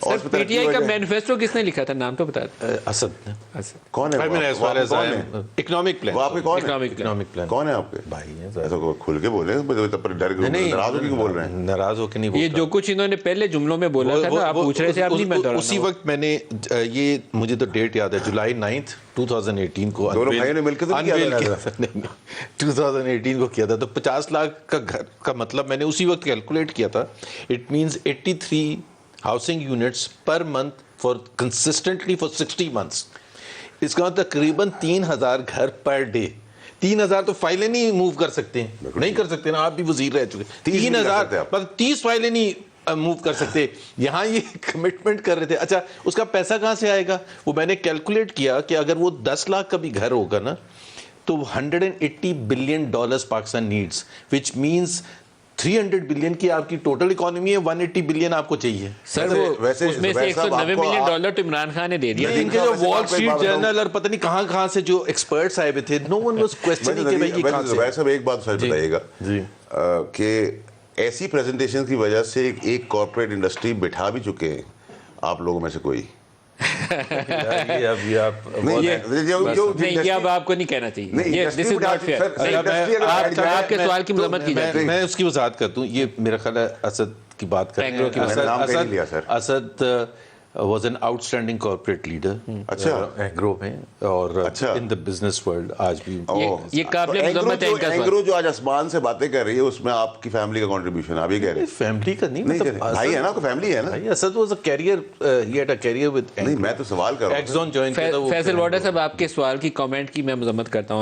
Sir P T I کا manifesto کس نے لکھا تھا, نام تو بتا دیں. اسد نے. کون ہے اکنامک پلان. وہ آپ کے کون ہے؟ اکنامک پلان کون ہے آپ کے بھائی ہیں. ایسا کھل کے بولے, ناراض ہو کے بول رہے ہیں. ناراض ہو کے نہیں یہ جو کچھ انہوں نے پہلے جملوں میں بولا تھا نا, آپ پوچھ رہے تھے, آپ نہیں میں دوہرانا. اسی وقت میں نے یہ, مجھے تو ڈیٹ یاد ہے, جولائی 9 2018 کو دونوں بھائیوں نے مل کے 2018 کو کیا تھا. تو 50 لاکھ کا گھر کا مطلب میں نے اسی وقت کیلکولیٹ کیا تھا. It means 83 housing units per month for consistently for 60 months. اس کا تقریباً 3000 گھر پر ڈے. 3000 تو فائلیں نہیں موو کر سکتے, نہیں کر سکتے نا, آپ بھی وزیر رہ چکے. 3000 بس 30 فائلیں نہیں موو کر سکتے. یہاں یہ کمٹمنٹ کر رہے تھے. اچھا اس کا پیسہ کہاں سے آئے گا؟ وہ میں نے کیلکولیٹ کیا کہ اگر وہ 10 لاکھ کا بھی گھر ہوگا نا, تو $180 billion Pakistan needs, which means 300 billion کی آپ کی ٹوٹل اکانومی ہے, 180 بلین آپ کو چاہیے. سر وہ اس میں سے $190 ملین تو عمران خان نے دے دیا. ان کے جو وال اسٹریٹ جرنل اور پتہ نہیں کہاں کہاں سے جو ایکسپرٹس آئے ہوئے تھے, نو ون واز کوسچننگ کہ بھائی یہ کہاں سے. ویسے ایک بات سچ بتائیے گا کہ ایسی پریزنٹیشن کی وجہ سے ایک کارپوریٹ انڈسٹری بٹھا بھی چکے ہیں آپ لوگوں میں سے کوئی. یہ اب آپ کو نہیں کہنا چاہیے. آپ کے سوال کی مذمت کی جاتی ہے. میں اس کی وضاحت کرتا ہوں. یہ میرا خیال ہے اسد کی بات کر رہے ہیں. Asad was an outstanding corporate leader. اچھا ایگرو میں اور in the business world آج بھی. یہ قابل مذمت ہے ان کا سوال. ایگرو جو آج آسمان سے باتیں کر رہی ہے, اس میں آپ کی فیملی کا کنٹریبیوشن آپ یہ کہہ رہے ہیں. فیملی کا نہیں, بھائی ہے نا, کوئی فیملی ہے نا. Asad was a career, he had a career with. نہیں میں تو سوال کر رہا ہوں. Exxon join کیا تھا. فیصل وارڈر صاحب, آپ کے سوال کی کامنٹ کی میں مذمت کرتا ہوں.